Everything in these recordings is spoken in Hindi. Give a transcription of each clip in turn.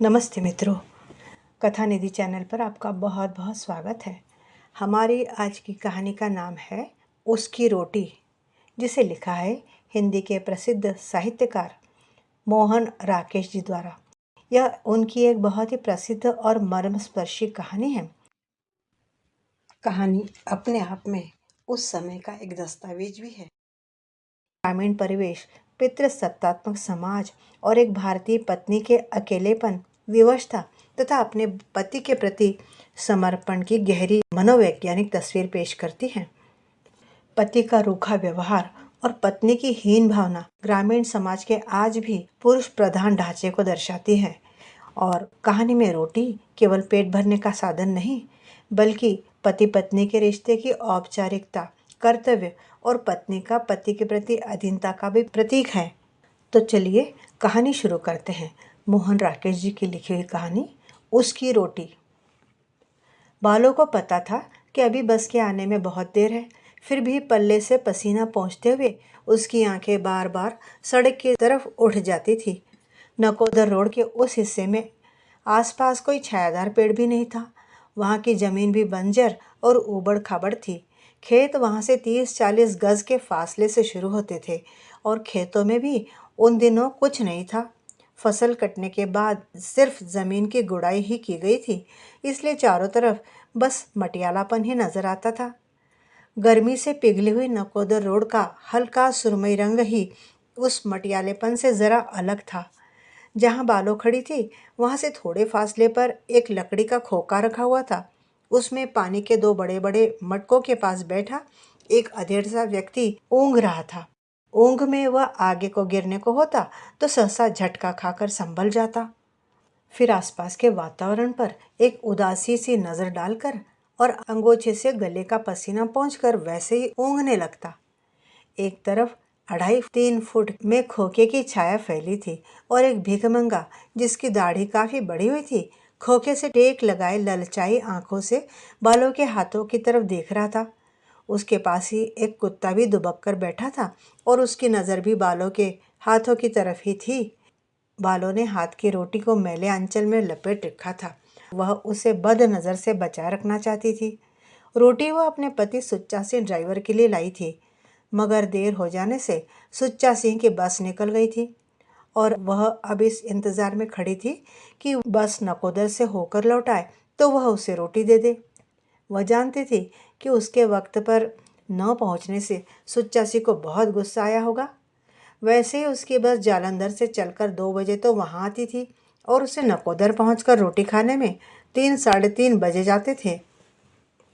नमस्ते मित्रों, कथा निधि चैनल पर आपका बहुत बहुत स्वागत है। हमारी आज की कहानी का नाम है उसकी रोटी, जिसे लिखा है हिंदी के प्रसिद्ध साहित्यकार मोहन राकेश जी द्वारा। यह उनकी एक बहुत ही प्रसिद्ध और मर्मस्पर्शी कहानी है। कहानी अपने आप में उस समय का एक दस्तावेज भी है। ग्रामीण परिवेश, पितृसत्तात्मक समाज और एक भारतीय पत्नी के अकेलेपन, विवशता तथा अपने पति के प्रति समर्पण की गहरी मनोवैज्ञानिक तस्वीर पेश करती है। पति का रूखा व्यवहार और पत्नी की हीन भावना ग्रामीण समाज के आज भी पुरुष प्रधान ढांचे को दर्शाती है। और कहानी में रोटी केवल पेट भरने का साधन नहीं, बल्कि पति पत्नी के रिश्ते की औपचारिकता, कर्तव्य और पत्नी का पति के प्रति अधीनता का भी प्रतीक है। तो चलिए कहानी शुरू करते हैं। मोहन राकेश जी की लिखी हुई कहानी उसकी रोटी। बालों को पता था कि अभी बस के आने में बहुत देर है, फिर भी पल्ले से पसीना पोंछते हुए उसकी आंखें बार बार सड़क की तरफ उठ जाती थी। नकोदर रोड के उस हिस्से में आसपास कोई छायादार पेड़ भी नहीं था। वहाँ की ज़मीन भी बंजर और ऊबड़ खाबड़ थी। खेत वहाँ से 30-40 गज के फासले से शुरू होते थे और खेतों में भी उन दिनों कुछ नहीं था। फसल कटने के बाद सिर्फ ज़मीन की गुड़ाई ही की गई थी, इसलिए चारों तरफ बस मटियालापन ही नज़र आता था। गर्मी से पिघली हुई नकोदर रोड का हल्का सुरमई रंग ही उस मटियालेपन से ज़रा अलग था। जहाँ बालो खड़ी थी, वहाँ से थोड़े फासले पर एक लकड़ी का खोखा रखा हुआ था। उसमें पानी के 2 बड़े बड़े मटकों के पास बैठा एक अधेड़ सा व्यक्ति ऊँघ रहा था। ऊँघ में वह आगे को गिरने को होता तो सहसा झटका खाकर संभल जाता। फिर आसपास के वातावरण पर एक उदासी सी नज़र डालकर और अंगोछे से गले का पसीना पोंछकर वैसे ही ऊँघने लगता। एक तरफ 2.5-3 फुट में खोखे की छाया फैली थी और एक भिखमंगा, जिसकी दाढ़ी काफी बड़ी हुई थी, खोखे से टेक लगाए ललचाई आंखों से बालों के हाथों की तरफ देख रहा था। उसके पास ही एक कुत्ता भी दुबक कर बैठा था और उसकी नज़र भी बालों के हाथों की तरफ ही थी। बालों ने हाथ की रोटी को मैले अंचल में लपेट रखा था। वह उसे बद नज़र से बचाए रखना चाहती थी। रोटी वह अपने पति सुच्चा सिंह ड्राइवर के लिए लाई थी, मगर देर हो जाने से सुच्चा सिंह की बस निकल गई थी और वह अब इस इंतज़ार में खड़ी थी कि बस नकोदर से होकर लौट आए तो वह उसे रोटी दे दे। वह जानती थी कि उसके वक्त पर न पहुंचने से सुच्चा सिंह को बहुत गुस्सा आया होगा। वैसे ही उसकी बस जालंधर से चलकर 2 बजे तो वहाँ आती थी और उसे नकोदर पहुंचकर रोटी खाने में 3-3:30 बजे जाते थे।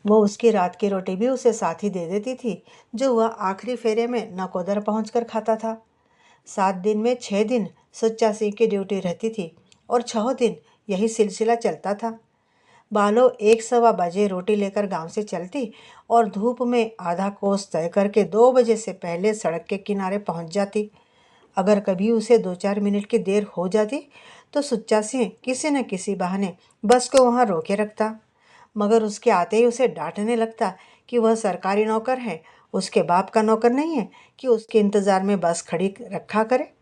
वो उसकी रात की रोटी भी उसे साथ ही दे देती थी, जो वह आखिरी फेरे में नकोदर पहुंचकर खाता था। 7 दिन में 6 दिन सुच्चा सिंह की ड्यूटी रहती थी और 6 दिन यही सिलसिला चलता था। बालो 1-1.15 बजे रोटी लेकर गांव से चलती और धूप में आधा कोस तय करके 2 बजे से पहले सड़क के किनारे पहुंच जाती। अगर कभी उसे 2-4 मिनट की देर हो जाती तो सुच्चा सिंह किसी न किसी बहाने बस को वहां रोके रखता, मगर उसके आते ही उसे डांटने लगता कि वह सरकारी नौकर है, उसके बाप का नौकर नहीं है कि उसके इंतज़ार में बस खड़ी रखा करे।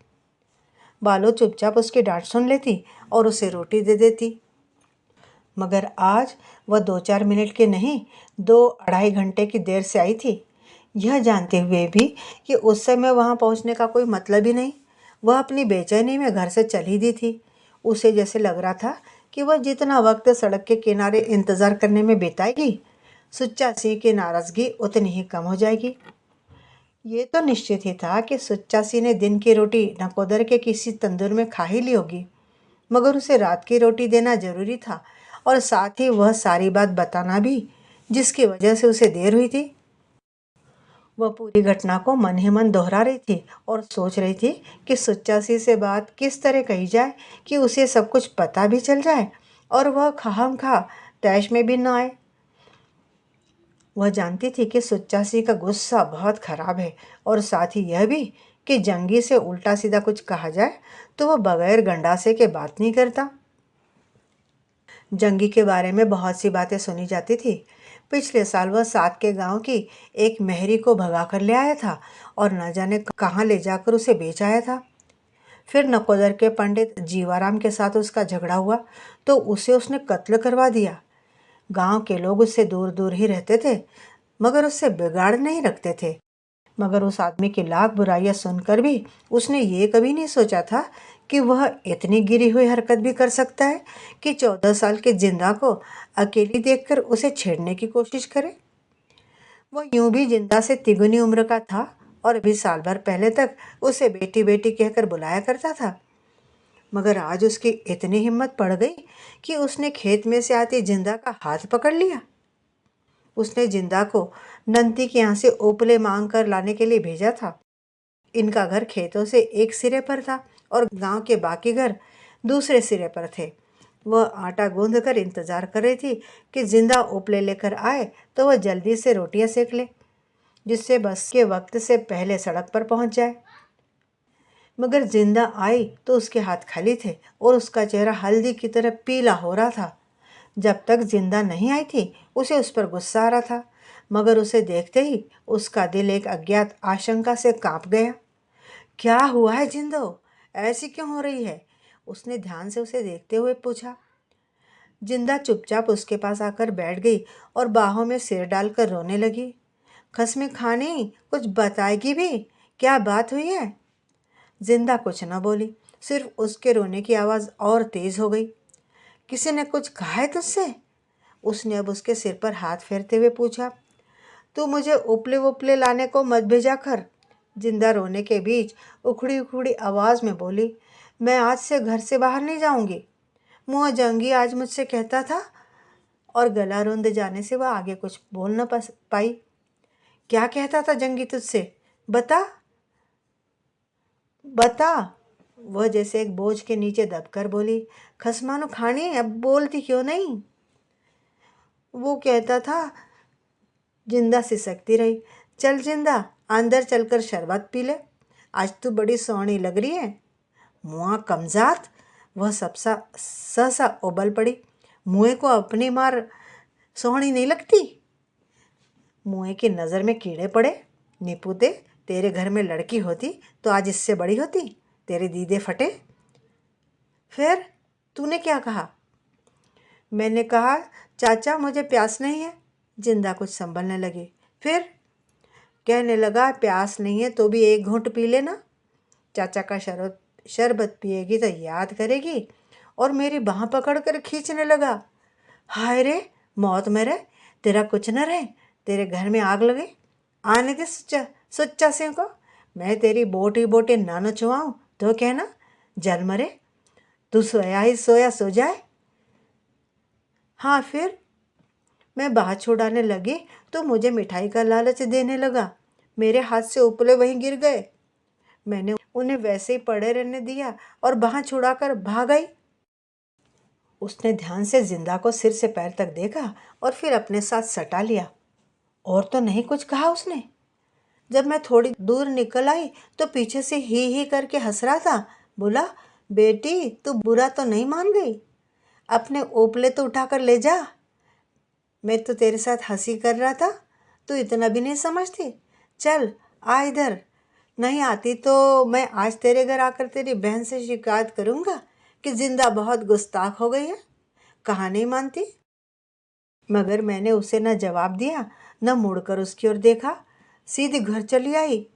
बालो चुपचाप उसकी डांट सुन लेती और उसे रोटी दे देती। मगर आज वह 2-4 मिनट की नहीं, 2-2.5 घंटे की देर से आई थी, यह जानते हुए भी कि उस समय वहाँ पहुँचने का कोई मतलब ही नहीं। वह अपनी बेचैनी में घर से चल ही दी थी। उसे जैसे लग रहा था कि वह जितना वक्त सड़क के किनारे इंतज़ार करने में बिताएगी, सुच्चा सिंह की नाराज़गी उतनी ही कम हो जाएगी। ये तो निश्चित ही था कि सुच्चा सिंह ने दिन की रोटी नकोदर के किसी तंदूर में खा ही ली होगी, मगर उसे रात की रोटी देना जरूरी था और साथ ही वह सारी बात बताना भी, जिसकी वजह से उसे देर हुई थी। वह पूरी घटना को मन ही मन दोहरा रही थी और सोच रही थी कि सुच्चा सिंह से बात किस तरह कही जाए कि उसे सब कुछ पता भी चल जाए और वह खामखा तैश में भी न आए। वह जानती थी कि सुच्चा सिंह का गुस्सा बहुत खराब है और साथ ही यह भी कि जंगी से उल्टा सीधा कुछ कहा जाए तो वह बगैर गंडासे के बात नहीं करता। जंगी के बारे में बहुत सी बातें सुनी जाती थी। पिछले साल वह साथ के गांव की एक मेहरी को भगा कर ले आया था और न जाने कहाँ ले जाकर उसे बेच आया था। फिर नकोदर के पंडित जीवाराम के साथ उसका झगड़ा हुआ तो उसे उसने कत्ल करवा दिया। गांव के लोग उससे दूर दूर ही रहते थे, मगर उससे बिगाड़ नहीं रखते थे। मगर उस आदमी की लाख बुराइयां सुनकर भी उसने ये कभी नहीं सोचा था कि वह इतनी गिरी हुई हरकत भी कर सकता है कि 14 साल के जिंदा को अकेली देखकर उसे छेड़ने की कोशिश करे। वह यूं भी जिंदा से तिगुनी उम्र का था और अभी साल भर पहले तक उसे बेटी बेटी कहकर बुलाया करता था। मगर आज उसकी इतनी हिम्मत पड़ गई कि उसने खेत में से आती जिंदा का हाथ पकड़ लिया। उसने जिंदा को नंती के यहाँ से ओपले मांग कर लाने के लिए भेजा था। इनका घर खेतों से एक सिरे पर था और गांव के बाकी घर दूसरे सिरे पर थे। वह आटा गूंद कर इंतजार कर रही थी कि जिंदा ओपले लेकर आए तो वह जल्दी से रोटियां सेक ले, जिससे बस के वक्त से पहले सड़क पर पहुंच जाए। मगर जिंदा आई तो उसके हाथ खाली थे और उसका चेहरा हल्दी की तरह पीला हो रहा था। जब तक जिंदा नहीं आई थी उसे उस पर गुस्सा आ रहा था, मगर उसे देखते ही उसका दिल एक अज्ञात आशंका से कांप गया। क्या हुआ है जिंदो, ऐसी क्यों हो रही है? उसने ध्यान से उसे देखते हुए पूछा। जिंदा चुपचाप उसके पास आकर बैठ गई और बाहों में सिर डालकर रोने लगी। खसमी खानी, कुछ बताएगी भी? क्या बात हुई है? जिंदा कुछ न बोली, सिर्फ उसके रोने की आवाज़ और तेज हो गई। किसी ने कुछ कहा है तुझसे? उसने अब उसके सिर पर हाथ फेरते हुए पूछा। तू मुझे उपले उपले लाने को मत भेजा कर। जिंदा रोने के बीच उखड़ी उखड़ी आवाज़ में बोली। मैं आज से घर से बाहर नहीं जाऊंगी। मुँह जंगी आज मुझसे कहता था। और गला रुंध जाने से वह आगे कुछ बोल न पाई। क्या कहता था जंगी तुझसे? बता बता। वह जैसे एक बोझ के नीचे दबकर बोली। खसमानो खानी, अब बोलती क्यों नहीं? वो कहता था। जिंदा सिसकती रही। चल जिंदा, अंदर चलकर शरबत पी ले। आज तू बड़ी सोहनी लग रही है। मुआ कमजात। वह सबसा सहसा उबल पड़ी। मुए को अपनी मार सोहनी नहीं लगती? मुए की नज़र में कीड़े पड़े। निपुते, तेरे घर में लड़की होती तो आज इससे बड़ी होती। तेरे दीदे फटे। फिर तूने क्या कहा? मैंने कहा चाचा मुझे प्यास नहीं है। जिंदा कुछ संभलने लगी। फिर कहने लगा प्यास नहीं है तो भी एक घूंट पी लेना। चाचा का शरबत पिएगी तो याद करेगी। और मेरी बाह पकड़कर खींचने लगा। हाय रे, मौत मेरे, तेरा कुछ न रहे, तेरे घर में आग लगे। आने दे सुच्चा सुच्चा सिंह को। मैं तेरी बोटी बोटी ना नचवाऊँ तो कहना जल मरे। तू सोया ही सोया सो जाए। हाँ फिर? मैं बात छुड़ाने लगी तो मुझे मिठाई का लालच देने लगा। मेरे हाथ से उपले वहीं गिर गए। मैंने उन्हें वैसे ही पड़े रहने दिया और बाह छुड़ाकर भाग आई। उसने ध्यान से जिंदा को सिर से पैर तक देखा और फिर अपने साथ सटा लिया। और तो नहीं कुछ कहा उसने। जब मैं थोड़ी दूर निकल आई तो पीछे से ही करके हंस रहा था। बोला, बेटी तू बुरा तो नहीं मान गई? अपने ओपले तो उठाकर ले जा। मैं तो तेरे साथ हंसी कर रहा था, तू इतना भी नहीं समझती। चल आ इधर। नहीं आती तो मैं आज तेरे घर आकर तेरी बहन से शिकायत करूँगा कि जिंदा बहुत गुस्ताख हो गई है। कहाँ नहीं मानती। मगर मैंने उसे न जवाब दिया न मुड़कर उसकी ओर देखा। सीधी घर चली आई।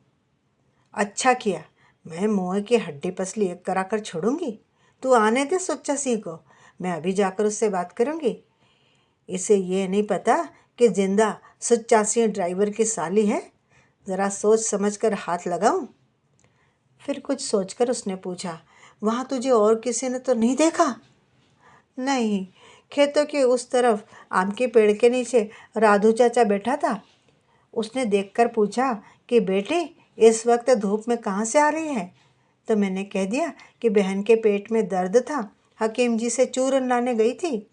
अच्छा किया, मैं मुँह की हड्डी पसली एक कराकर छोड़ूंगी। तू आने दे सुच्चा सिंह को, मैं अभी जाकर उससे बात करूँगी। इसे ये नहीं पता कि जिंदा सुच्चा सिंह ड्राइवर की साली है। ज़रा सोच समझकर हाथ लगाऊं। फिर कुछ सोचकर उसने पूछा, वहाँ तुझे और किसी ने तो नहीं देखा? नहीं, खेतों के उस तरफ आम के पेड़ के नीचे राधू चाचा बैठा था। उसने देखकर पूछा कि बेटे इस वक्त धूप में कहाँ से आ रही है? तो मैंने कह दिया कि बहन के पेट में दर्द था, हकीम जी से चूरन लाने गई थी।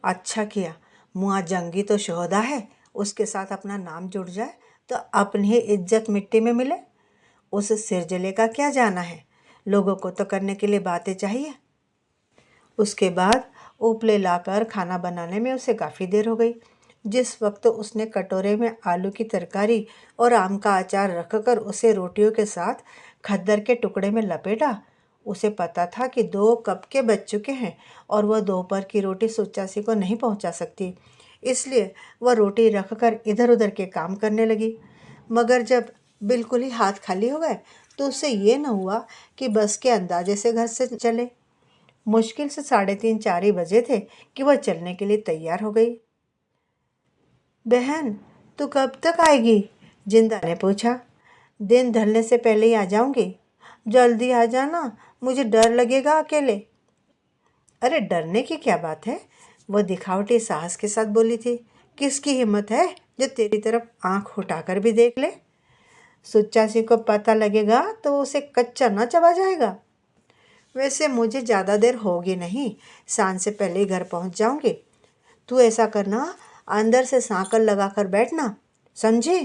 अच्छा किया, मुआ जंगी तो शोहदा है, उसके साथ अपना नाम जुड़ जाए तो अपनी ही इज्जत मिट्टी में मिले। उस सिरजले का क्या जाना है, लोगों को तो करने के लिए बातें चाहिए। उसके बाद उपले लाकर खाना बनाने में उसे काफ़ी देर हो गई। जिस वक्त उसने कटोरे में आलू की तरकारी और आम का अचार रखकर उसे रोटियों के साथ खद्दर के टुकड़े में लपेटा उसे पता था कि 2 कब के बज चुके हैं और वह दोपहर की रोटी सुच्चासी को नहीं पहुंचा सकती। इसलिए वह रोटी रखकर इधर उधर के काम करने लगी। मगर जब बिल्कुल ही हाथ खाली हो गए तो उससे ये न हुआ कि बस के अंदाजे से घर से चले। मुश्किल से 3:30-4 ही बजे थे कि वह चलने के लिए तैयार हो गई। बहन, तू कब तक आएगी? जिंदा ने पूछा। दिन ढलने से पहले ही आ जाऊंगी। जल्दी आ जाना, मुझे डर लगेगा अकेले। अरे डरने की क्या बात है? वह दिखावटी साहस के साथ बोली थी। किसकी हिम्मत है जो तेरी तरफ आंख उठाकर भी देख ले? सुच्चासी को पता लगेगा तो उसे कच्चा ना चबा जाएगा। वैसे मुझे ज़्यादा देर होगी नहीं, सांझ से पहले ही घर पहुंच जाऊंगी। तू ऐसा करना, अंदर से सांकल लगाकर बैठना, समझी?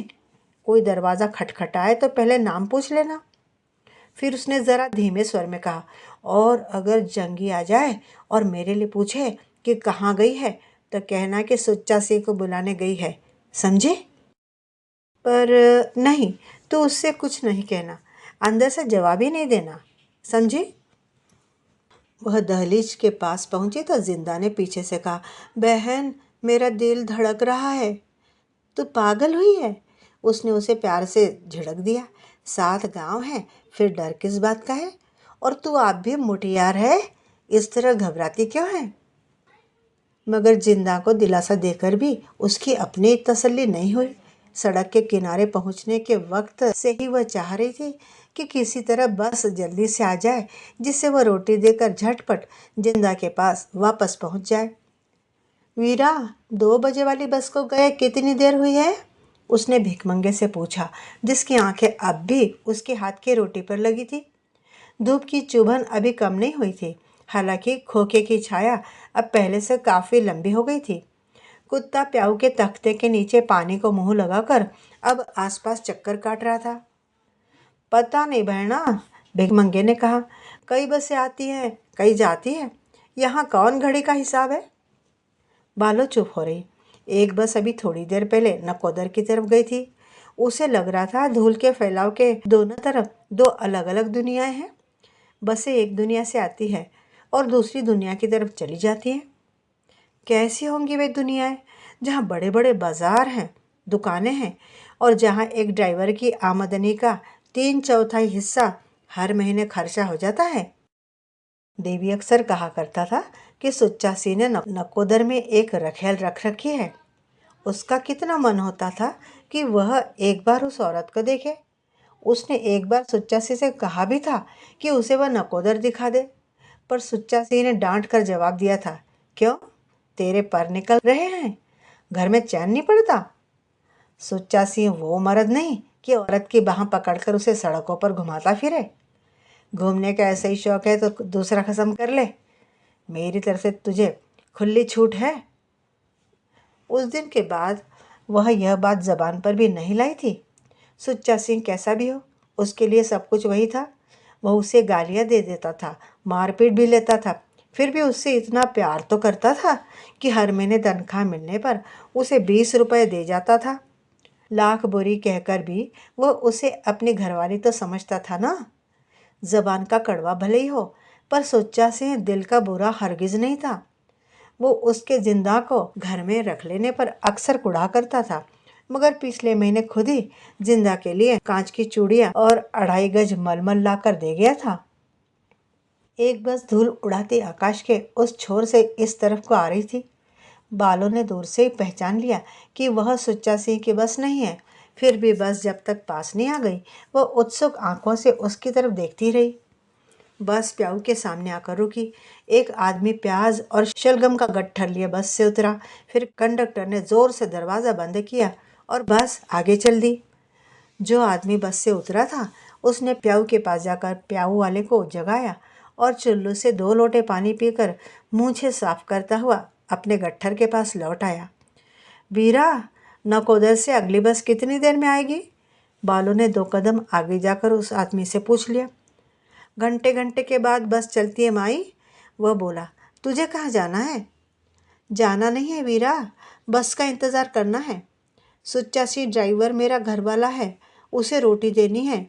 कोई दरवाज़ा खटखटाए तो पहले नाम पूछ लेना। फिर उसने ज़रा धीमे स्वर में कहा, और अगर जंगी आ जाए और मेरे लिए पूछे कि कहाँ गई है तो कहना कि सुच्चा सिंह को बुलाने गई है, समझे? पर नहीं, तू उससे कुछ नहीं कहना, अंदर से जवाब ही नहीं देना, समझी? वह दहलीज के पास पहुंची तो जिंदा ने पीछे से कहा, बहन, मेरा दिल धड़क रहा है। तू पागल हुई है? उसने उसे प्यार से झिड़क दिया। साथ गांव है, फिर डर किस बात का है? और तू आप भी मुठियार है, इस तरह घबराती क्यों है? मगर जिंदा को दिलासा देकर भी उसकी अपनी तसल्ली नहीं हुई। सड़क के किनारे पहुंचने के वक्त से ही वह चाह रही थी कि किसी तरह बस जल्दी से आ जाए, जिससे वह रोटी देकर झटपट जिंदा के पास वापस पहुंच जाए। वीरा, 2 बजे वाली बस को गए कितनी देर हुई है? उसने भिखमंगे से पूछा, जिसकी आंखें अब भी उसके हाथ की रोटी पर लगी थी। धूप की चुभन अभी कम नहीं हुई थी, हालांकि खोखे की छाया अब पहले से काफ़ी लंबी हो गई थी। कुत्ता प्याऊ के तख्ते के नीचे पानी को मुंह लगाकर अब आसपास चक्कर काट रहा था। पता नहीं बहना, भिखमंगे ने कहा, कई बसें आती हैं, कई जाती हैं, यहाँ कौन घड़ी का हिसाब है? बालो चुप हो रही। एक बस अभी थोड़ी देर पहले नकोदर की तरफ गई थी। उसे लग रहा था धूल के फैलाव के दोनों तरफ 2 अलग अलग दुनियाएं हैं। बसें एक दुनिया से आती है और दूसरी दुनिया की तरफ चली जाती हैं। कैसी होंगी वे दुनियाएं जहाँ बड़े बड़े बाजार हैं, दुकानें हैं और जहाँ एक ड्राइवर की आमदनी का 3/4 हिस्सा हर महीने खर्चा हो जाता है। देवी अक्सर कहा करता था कि सुच्चा सिंह ने नकोदर में एक रखेल रख रखी है। उसका कितना मन होता था कि वह एक बार उस औरत को देखे। उसने एक बार सुच्चा सिंह से कहा भी था कि उसे वह नकोदर दिखा दे, पर सुच्चा सिंह ने डांट कर जवाब दिया था, क्यों, तेरे पर निकल रहे हैं, घर में चैन नहीं पड़ता? सुच्चा सिंह वो मर्द नहीं कि औरत की बाह पकड़कर उसे सड़कों पर घुमाता फिरे। घूमने का ऐसा ही शौक है तो दूसरा खत्म कर ले, मेरी तरफ से तुझे खुली छूट है। उस दिन के बाद वह यह बात जबान पर भी नहीं लाई थी। सुच्चा सिंह कैसा भी हो, उसके लिए सब कुछ वही था। वह उसे गालियाँ दे देता था, मारपीट भी लेता था, फिर भी उससे इतना प्यार तो करता था कि हर महीने तनख्वाह मिलने पर उसे 20 रुपये दे जाता था। लाख बुरी कहकर भी वह उसे अपनी घरवाली तो समझता था ना। जबान का कड़वा भले ही हो, पर सुच्चा सिंह दिल का बुरा हरगिज नहीं था। वो उसके जिंदा को घर में रख लेने पर अक्सर कुढ़ा करता था, मगर पिछले महीने खुद ही जिंदा के लिए कांच की चूड़ियाँ और 2.5 गज मलमल ला कर दे गया था। एक बस धूल उड़ाती आकाश के उस छोर से इस तरफ को आ रही थी। बालों ने दूर से ही पहचान लिया कि वह सुच्चा सिंह की बस नहीं है। फिर भी बस जब तक पास नहीं आ गई, वह उत्सुक आंखों से उसकी तरफ देखती रही। बस प्याऊ के सामने आकर रुकी। एक आदमी प्याज और शलगम का गट्ठर लिए बस से उतरा। फिर कंडक्टर ने जोर से दरवाज़ा बंद किया और बस आगे चल दी। जो आदमी बस से उतरा था उसने प्याऊ के पास जाकर प्याऊ वाले को जगाया और चुल्लू से 2 लोटे पानी पीकर मूंछें साफ करता हुआ अपने गट्ठर के पास लौट आया। वीरा, नकोदर से अगली बस कितनी देर में आएगी? बालू ने 2 कदम आगे जाकर उस आदमी से पूछ लिया। घंटे घंटे के बाद बस चलती है माई, वह बोला। तुझे कहाँ जाना है? जाना नहीं है वीरा, बस का इंतज़ार करना है। सुच्चा सी ड्राइवर मेरा घर वाला है, उसे रोटी देनी है।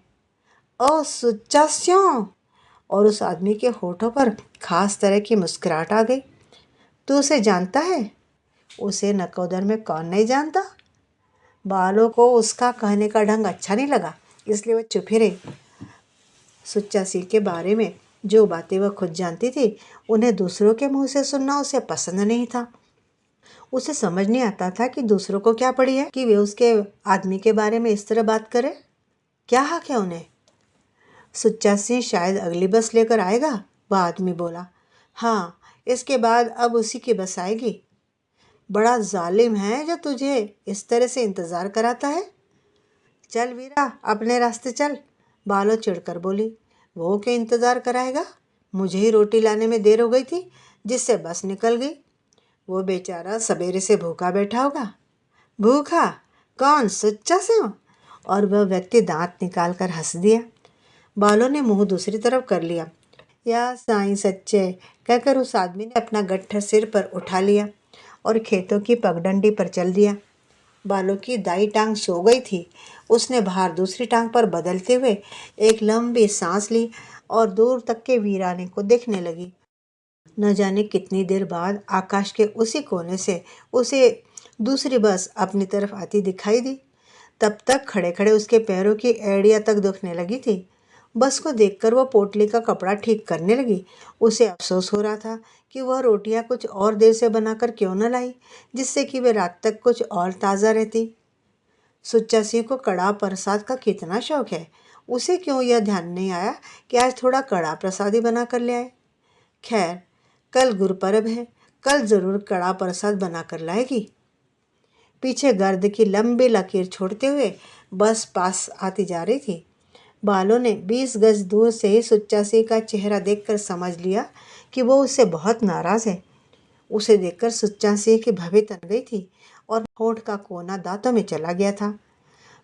ओ सुच्चा स्यों, और उस आदमी के होठों पर खास तरह की मुस्कुराहट आ गई। तू उसे जानता है? उसे नकोदर में कौन नहीं जानता। बालों को उसका कहने का ढंग अच्छा नहीं लगा, इसलिए वह चुप ही रही। सुच्चा सिंह के बारे में जो बातें वह खुद जानती थी, उन्हें दूसरों के मुंह से सुनना उसे पसंद नहीं था। उसे समझ नहीं आता था कि दूसरों को क्या पड़ी है कि वे उसके आदमी के बारे में इस तरह बात करें। क्या हक है उन्हें? सुच्चा सिंह शायद अगली बस लेकर आएगा, वह आदमी बोला। हाँ, इसके बाद अब उसी की बस आएगी। बड़ा जालिम है जो तुझे इस तरह से इंतज़ार कराता है। चल वीरा, अपने रास्ते चल, बालो चिढ़कर बोली। वो क्या इंतज़ार कराएगा? मुझे ही रोटी लाने में देर हो गई थी, जिससे बस निकल गई। वो बेचारा सवेरे से भूखा बैठा होगा। भूखा? कौन, सुच्चा सिंह? और वह व्यक्ति दांत निकाल कर हंस दिया। बालों ने मुंह दूसरी तरफ कर लिया। या साईं सच्चे, कहकर उस आदमी ने अपना गट्ठर सिर पर उठा लिया और खेतों की पगडंडी पर चल दिया। बालों की दाई टांग सो गई थी। उसने भार दूसरी टांग पर बदलते हुए एक लंबी सांस ली और दूर तक के वीराने को देखने लगी। न जाने कितनी देर बाद आकाश के उसी कोने से उसे दूसरी बस अपनी तरफ आती दिखाई दी। तब तक खड़े खड़े उसके पैरों की एड़ियाँ तक दुखने लगी थी। बस को देखकर वह पोटली का कपड़ा ठीक करने लगी। उसे अफसोस हो रहा था कि वह रोटियां कुछ और देर से बनाकर क्यों न लाई, जिससे कि वे रात तक कुछ और ताज़ा रहती। सुच्चा सिंह को कड़ा प्रसाद का कितना शौक है। उसे क्यों यह ध्यान नहीं आया कि आज थोड़ा कड़ा प्रसाद ही बना कर ले आए। खैर, कल गुरुपर्व है, कल ज़रूर कड़ा प्रसाद बना कर लाएगी। पीछे गर्द की लंबी लकीर छोड़ते हुए बस पास आती जा रही थी। बालों ने 20 गज दूर से ही सुच्चा सिंह का चेहरा देखकर समझ लिया कि वो उससे बहुत नाराज़ है। उसे देखकर सुच्चा सिंह की भवें तन गई थी और होठ का कोना दांतों में चला गया था।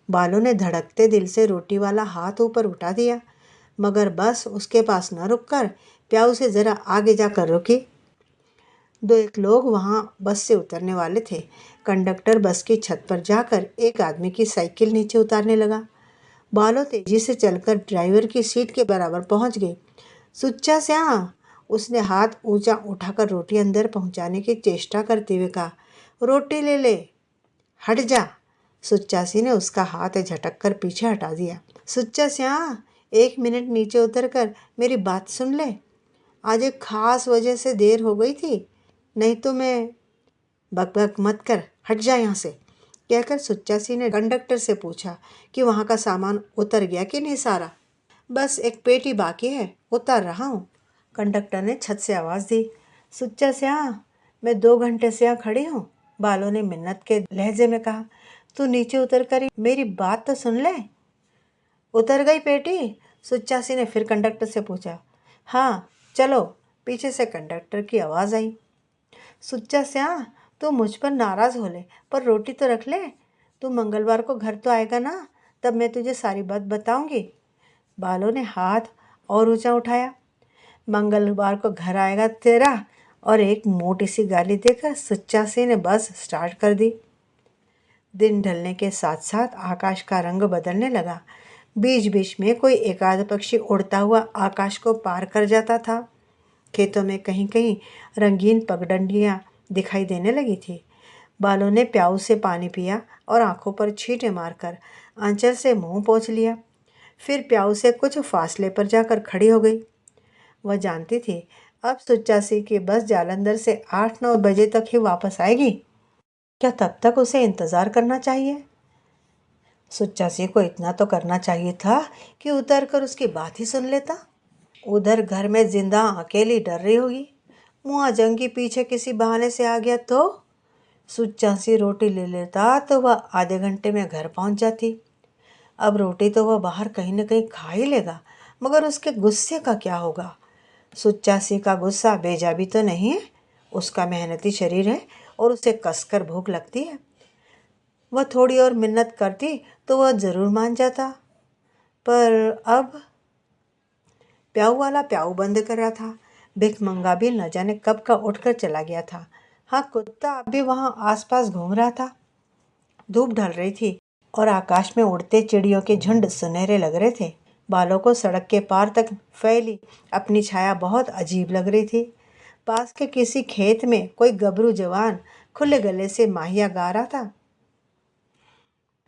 बालों ने धड़कते दिल से रोटी वाला हाथ ऊपर उठा दिया, मगर बस उसके पास न रुककर प्याऊ से ज़रा आगे जाकर रुकी। दो एक लोग वहाँ बस से उतरने वाले थे। कंडक्टर बस की छत पर जाकर एक आदमी की साइकिल नीचे उतारने लगा। बालों तेजी से चलकर ड्राइवर की सीट के बराबर पहुंच गई। सुच्चा स्याह, उसने हाथ ऊंचा उठाकर रोटी अंदर पहुंचाने की चेष्टा करते हुए कहा। रोटी ले ले। हट जा। सुच्चा सिंह ने उसका हाथ झटक कर पीछे हटा दिया। सुच्चा स्याह, 1 मिनट नीचे उतरकर मेरी बात सुन ले। आज एक खास वजह से देर हो गई थी, नहीं तो मैं। बकबक मत कर, हट जा यहाँ से, कहकर सुच्चा सिंह ने कंडक्टर से पूछा कि वहाँ का सामान उतर गया कि नहीं सारा। बस एक पेटी बाकी है, उतार रहा हूँ, कंडक्टर ने छत से आवाज़ दी। सुच्चा स्याह, मैं 2 घंटे से यहाँ खड़ी हूँ, बालों ने मिन्नत के लहजे में कहा। तू नीचे उतर कर मेरी बात तो सुन ले। उतर गई पेटी? सुच्चा सिंह ने फिर कंडक्टर से पूछा। हाँ चलो, पीछे से कंडक्टर की आवाज़ आई। सुच्चा स्याह, तू मुझ पर नाराज़ हो ले, पर रोटी तो रख ले। तू मंगलवार को घर तो आएगा ना, तब मैं तुझे सारी बात बताऊंगी। बालों ने हाथ और ऊंचा उठाया। मंगलवार को घर आएगा तेरा? और एक मोटी सी गाली देकर सुच्चा सिंह ने बस स्टार्ट कर दी। दिन ढलने के साथ साथ आकाश का रंग बदलने लगा। बीच बीच में कोई एकाध पक्षी उड़ता हुआ आकाश को पार कर जाता था। खेतों में कहीं कहीं रंगीन पगडंडियाँ दिखाई देने लगी थी। बालों ने प्याऊ से पानी पिया और आंखों पर छींटे मारकर आंचल से मुंह पोंछ लिया। फिर प्याऊ से कुछ फासले पर जाकर खड़ी हो गई। वह जानती थी अब सुच्चा सिंह की बस जालंधर से 8-9 बजे तक ही वापस आएगी। क्या तब तक उसे इंतज़ार करना चाहिए? सुच्चा सिंह को इतना तो करना चाहिए था कि उतर कर उसकी बात ही सुन लेता। उधर घर में जिंदा अकेली डर रही होगी। मुआ जंगी पीछे किसी बहाने से आ गया तो सुच्चा सी रोटी ले लेता तो वह आधे घंटे में घर पहुंच जाती। अब रोटी तो वह बाहर कहीं न कहीं खा ही लेगा, मगर उसके गुस्से का क्या होगा? सुच्चा सी का गुस्सा बेजाबी तो नहीं है। उसका मेहनती शरीर है और उसे कसकर भूख लगती है। वह थोड़ी और मिन्नत करती तो वह ज़रूर मान जाता, पर अब प्याऊ वाला प्याऊ बंद कर रहा था। भिखमंगा भी न जाने कब का उठकर चला गया था। हाँ, कुत्ता अब भी वहाँ आसपास घूम रहा था। धूप ढल रही थी और आकाश में उड़ते चिड़ियों के झुंड सुनहरे लग रहे थे। बालों को सड़क के पार तक फैली अपनी छाया बहुत अजीब लग रही थी। पास के किसी खेत में कोई गबरू जवान खुले गले से माहिया गा रहा था।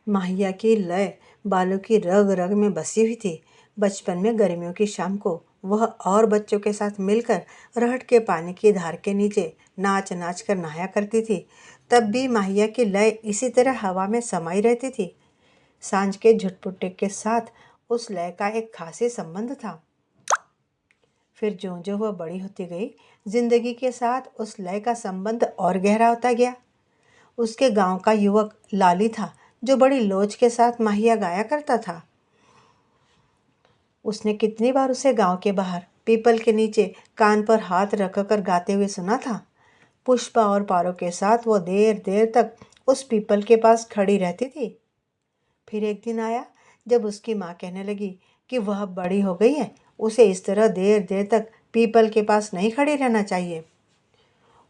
माहिया की लय बालों की रग रग में बसी हुई थी। बचपन में गर्मियों की शाम को वह और बच्चों के साथ मिलकर रहट के पानी की धार के नीचे नाच नाच कर नहाया करती थी। तब भी माहिया की लय इसी तरह हवा में समाई रहती थी। सांझ के झुटपुटे के साथ उस लय का एक खास ही संबंध था। फिर ज्यों ज्यों वह बड़ी होती गई, जिंदगी के साथ उस लय का संबंध और गहरा होता गया। उसके गांव का युवक लाली था, जो बड़ी लोच के साथ माहिया गाया करता था। उसने कितनी बार उसे गांव के बाहर पीपल के नीचे कान पर हाथ रखकर गाते हुए सुना था। पुष्पा और पारो के साथ वो देर देर तक उस पीपल के पास खड़ी रहती थी। फिर एक दिन आया जब उसकी माँ कहने लगी कि वह बड़ी हो गई है, उसे इस तरह देर देर तक पीपल के पास नहीं खड़ी रहना चाहिए।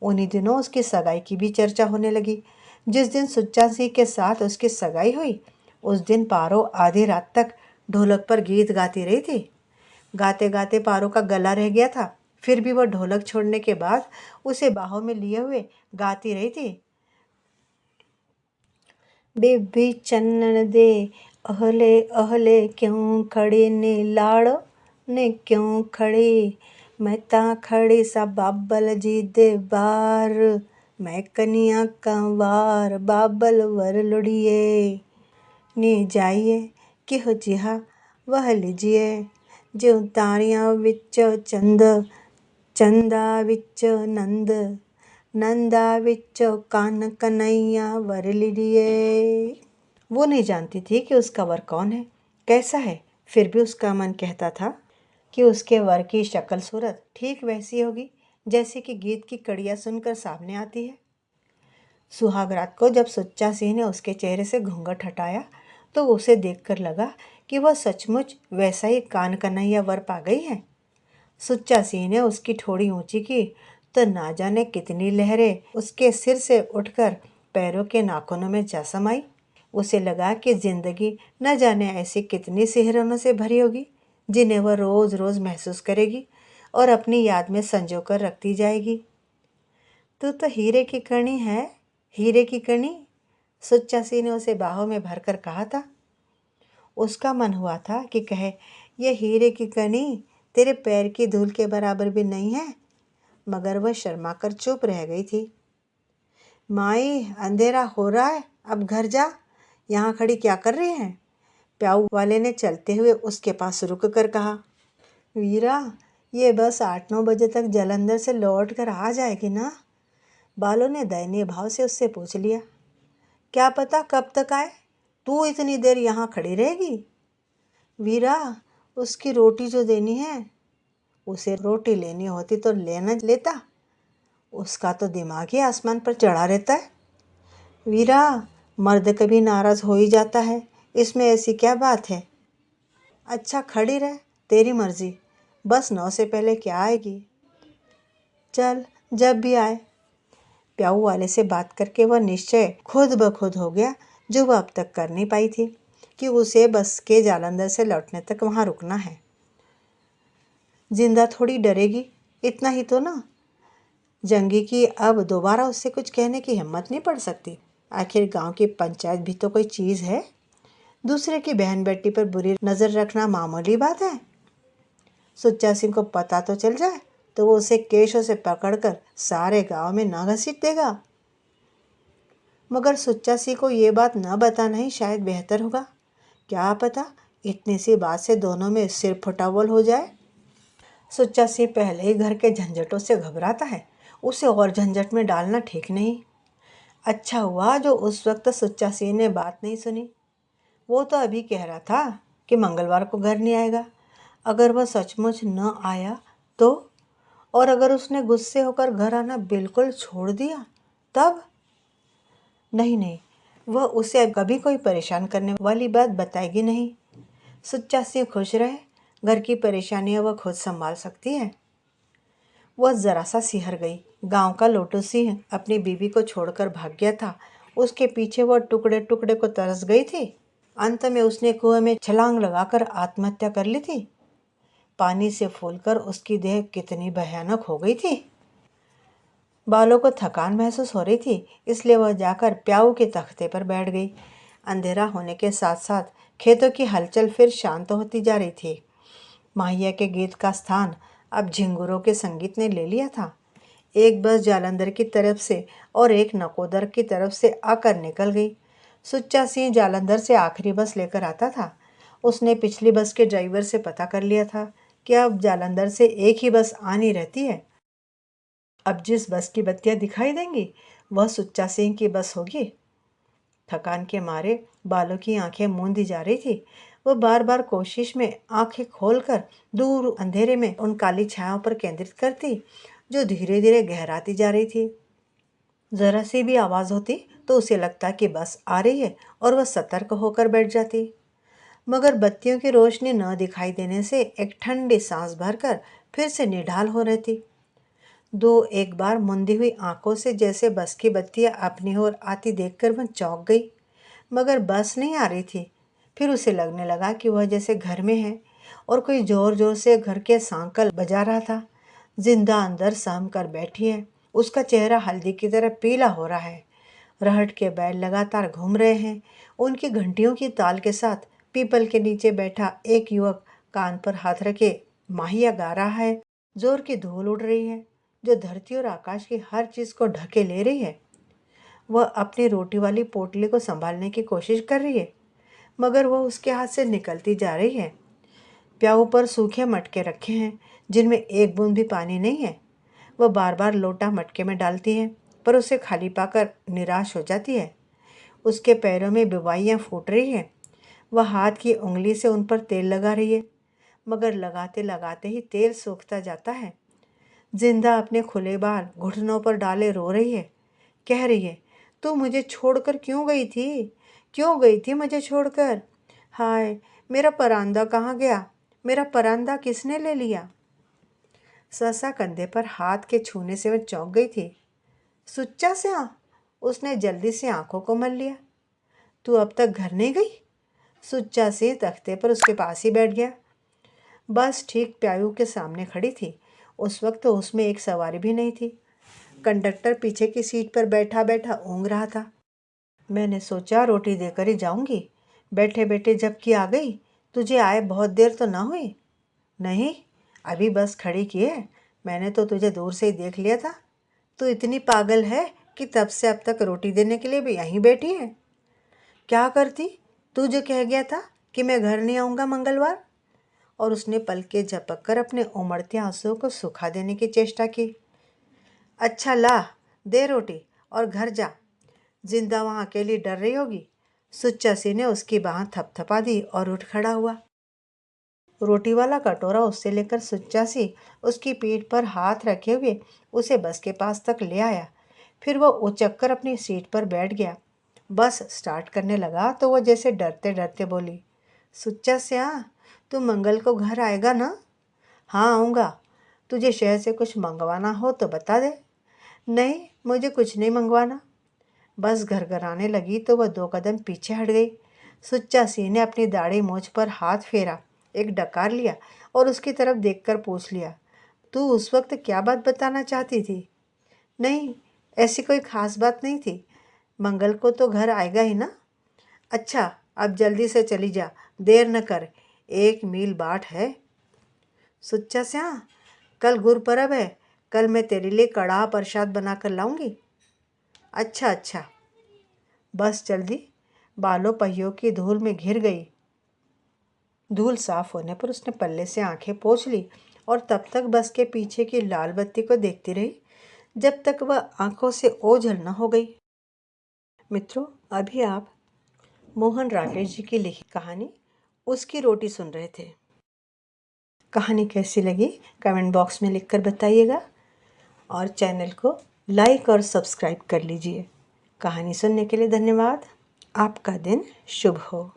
उन्हीं दिनों उसकी सगाई की भी चर्चा होने लगी। जिस दिन सुच्चा सिंह के साथ उसकी सगाई हुई, उस दिन पारो आधी रात तक ढोलक पर गीत गाती रही थी। गाते गाते पारो का गला रह गया था, फिर भी वह ढोलक छोड़ने के बाद उसे बाहों में लिए हुए गाती रही थी। बेबी चन्नन दे अहले अहले क्यों खड़ी ने लाड़ो ने क्यों खड़ी, मैं ता खड़ी सा बाबल जी दे बार, मैं कनिया कंवार बाबल वर लुड़िए, नी जाइए किहो जिहा वह लीजिए, ज्यों तारियां विच चंद चंदा विच नंद, नंदा विच कान कन्हैया वर लिडिए। वो नहीं जानती थी कि उसका वर कौन है, कैसा है, फिर भी उसका मन कहता था कि उसके वर की शक्ल सूरत ठीक वैसी होगी जैसे कि गीत की कड़ियाँ सुनकर सामने आती है। सुहाग रात को जब सुच्चा सिंह ने उसके चेहरे से घूंघट हटाया तो उसे देखकर लगा कि वह सचमुच वैसा ही कान कन्हैया वर पा गई है। सुच्चा सिंह ने उसकी ठोड़ी ऊंची की तो ना जाने कितनी लहरें उसके सिर से उठकर पैरों के नाखूनों में जा समाई। उसे लगा कि जिंदगी न जाने ऐसी कितनी सिहरनों से भरी होगी जिन्हें वह रोज़ रोज़ महसूस करेगी और अपनी याद में संजो कर रखती जाएगी। तू तो हीरे की कणी है, हीरे की कणी, सुच्चा सिंह ने उसे बाहों में भरकर कहा था। उसका मन हुआ था कि कहे, ये हीरे की कणी तेरे पैर की धूल के बराबर भी नहीं है, मगर वह शर्मा कर चुप रह गई थी। माई, अंधेरा हो रहा है, अब घर जा, यहाँ खड़ी क्या कर रही है? प्याऊ वाले ने चलते हुए उसके पास रुक कर कहा। वीरा, ये बस 8-9 बजे तक जालंधर से लौट कर आ जाएगी ना? बालों ने दयनीय भाव से उससे पूछ लिया। क्या पता कब तक आए, तू इतनी देर यहाँ खड़ी रहेगी? वीरा, उसकी रोटी जो देनी है, उसे रोटी लेनी होती तो लेना लेता, उसका तो दिमाग ही आसमान पर चढ़ा रहता है। वीरा, मर्द कभी नाराज़ हो ही जाता है, इसमें ऐसी क्या बात है? अच्छा खड़ी रह, तेरी मर्जी, बस 9 से पहले क्या आएगी? चल, जब भी आए। प्याऊ वाले से बात करके वह निश्चय खुद ब खुद हो गया जो वह अब तक कर नहीं पाई थी कि उसे बस के जालंधर से लौटने तक वहाँ रुकना है। जिंदा थोड़ी डरेगी, इतना ही तो ना। जंगी की अब दोबारा उससे कुछ कहने की हिम्मत नहीं पड़ सकती। आखिर गांव की पंचायत भी तो कोई चीज़ है। दूसरे की बहन बेटी पर बुरी नज़र रखना मामूली बात है। सुच्चा सिंह को पता तो चल जाए तो वो उसे केशों से पकड़कर सारे गांव में ना घसीट देगा। मगर सुच्चा सिंह को ये बात न बताना ही शायद बेहतर होगा। क्या पता इतनी सी बात से दोनों में सिर फुटावल हो जाए। सुच्चा सिंह पहले ही घर के झंझटों से घबराता है, उसे और झंझट में डालना ठीक नहीं। अच्छा हुआ जो उस वक्त सुच्चा सिंह ने बात नहीं सुनी। वो तो अभी कह रहा था कि मंगलवार को घर नहीं आएगा। अगर वह सचमुच न आया तो, और अगर उसने गुस्से होकर घर आना बिल्कुल छोड़ दिया तब? नहीं नहीं, वह उसे कभी कोई परेशान करने वाली बात बताएगी नहीं। सुच्चा सिंह खुश रहे, घर की परेशानियां वह खुद संभाल सकती है। वह जरा सा सिहर गई। गांव का लोटू सिंह अपनी बीवी को छोड़कर भाग गया था। उसके पीछे वह टुकड़े टुकड़े को तरस गई थी। अंत में उसने कुएं में छलांग लगाकर आत्महत्या कर ली थी। पानी से फूलकर उसकी देह कितनी भयानक हो गई थी। बालों को थकान महसूस हो रही थी, इसलिए वह जाकर प्याऊ के तख्ते पर बैठ गई। अंधेरा होने के साथ साथ खेतों की हलचल फिर शांत होती जा रही थी। माहिया के गीत का स्थान अब झिंगुरों के संगीत ने ले लिया था। एक बस जालंधर की तरफ से और एक नकोदर की तरफ से आकर निकल गई। सुच्चा सिंह जालंधर से आखिरी बस लेकर आता था। उसने पिछली बस के ड्राइवर से पता कर लिया था कि अब जालंधर से एक ही बस आनी रहती है। अब जिस बस की बत्तियां दिखाई देंगी वह सुच्चा सिंह की बस होगी। थकान के मारे बालों की आंखें मूंदी जा रही थी। वह बार बार कोशिश में आंखें खोलकर दूर अंधेरे में उन काली छायाओं पर केंद्रित करती जो धीरे धीरे गहराती जा रही थी। जरा सी भी आवाज होती तो उसे लगता कि बस आ रही है और वह सतर्क होकर बैठ जाती। मगर बत्तियों की रोशनी न दिखाई देने से एक ठंडी सांस भरकर फिर से निढाल हो रहती। दो एक बार मुंदी हुई आंखों से जैसे बस की बत्तियां अपनी ओर आती देखकर वह चौंक गई, मगर बस नहीं आ रही थी। फिर उसे लगने लगा कि वह जैसे घर में है और कोई जोर जोर से घर के सांकल बजा रहा था। जिंदा अंदर सहम कर बैठी है, उसका चेहरा हल्दी की तरह पीला हो रहा है। रहट के बैल लगातार घूम रहे हैं। उनकी घंटियों की ताल के साथ पीपल के नीचे बैठा एक युवक कान पर हाथ रखे माहिया गा रहा है। जोर की धूल उड़ रही है जो धरती और आकाश की हर चीज को ढके ले रही है। वह अपनी रोटी वाली पोटली को संभालने की कोशिश कर रही है, मगर वह उसके हाथ से निकलती जा रही है। प्याऊ पर सूखे मटके रखे हैं जिनमें एक बूंद भी पानी नहीं है। वह बार बार लोटा मटके में डालती है, पर उसे खाली पाकर निराश हो जाती है। उसके पैरों में बीमारियां फूट रही हैं। वह हाथ की उंगली से उन पर तेल लगा रही है, मगर लगाते लगाते ही तेल सूखता जाता है। जिंदा अपने खुले बाल घुटनों पर डाले रो रही है। कह रही है, तू मुझे छोड़कर क्यों गई थी? क्यों गई थी मुझे छोड़कर? हाय, मेरा परांदा कहाँ गया? मेरा परांदा किसने ले लिया? सहसा कंधे पर हाथ के छूने से वह चौंक गई थी। सुच्चा से उसने जल्दी से आंखों को मल लिया। तू अब तक घर नहीं गई? सुच्चा से तख्ते पर उसके पास ही बैठ गया। बस ठीक प्याऊ के सामने खड़ी थी। उस वक्त तो उसमें एक सवारी भी नहीं थी। कंडक्टर पीछे की सीट पर बैठा बैठा ऊँघ रहा था। मैंने सोचा रोटी देकर ही जाऊंगी। बैठे बैठे जबकि आ गई। तुझे आए बहुत देर तो ना हुई? नहीं, अभी बस खड़ी की है। मैंने तो तुझे दूर से ही देख लिया था। तू इतनी पागल है कि तब से अब तक रोटी देने के लिए भी यहीं बैठी है। क्या करती? तू जो कह गया था कि मैं घर नहीं आऊँगा मंगलवार। और उसने पलकें झपक कर अपने उमड़ते आंसुओं को सुखा देने की चेष्टा की। अच्छा ला, दे रोटी और घर जा। जिंदा वहाँ अकेली डर रही होगी। सुच्चा सी ने उसकी बाह थपथपा दी और उठ खड़ा हुआ। रोटी वाला कटोरा उससे लेकर सुच्चा सी उसकी पीठ पर हाथ रखे हुए उसे बस के पास तक ले आया। फिर वह उचक कर अपनी सीट पर बैठ गया। बस स्टार्ट करने लगा तो वह जैसे डरते डरते बोली, सुच्चा सिया, तू मंगल को घर आएगा ना? हाँ आऊँगा। तुझे शहर से कुछ मंगवाना हो तो बता दे। नहीं, मुझे कुछ नहीं मंगवाना। बस घरघराने लगी तो वह 2 कदम पीछे हट गई। सुच्चा सिंह ने अपनी दाढ़ी मूंछ पर हाथ फेरा, एक डकार लिया और उसकी तरफ देखकर पूछ लिया, तू उस वक्त क्या बात बताना चाहती थी? नहीं, ऐसी कोई खास बात नहीं थी। मंगल को तो घर आएगा ही ना? अच्छा, अब जल्दी से चली जा, देर न कर। 1 मील बाट है। सुच्चा स्या, कल गुरपर्व है। कल मैं तेरे लिए कड़ाह प्रसाद बनाकर लाऊंगी। अच्छा अच्छा। बस जल्दी बालों पहियों की धूल में घिर गई। धूल साफ होने पर उसने पल्ले से आंखें पोंछ ली और तब तक बस के पीछे की लाल बत्ती को देखती रही जब तक वह आंखों से ओझल न हो गई। मित्रों, अभी आप मोहन राकेश जी की लिखी कहानी उसकी रोटी सुन रहे थे। कहानी कैसी लगी कमेंट बॉक्स में लिखकर बताइएगा और चैनल को लाइक और सब्सक्राइब कर लीजिए। कहानी सुनने के लिए धन्यवाद। आपका दिन शुभ हो।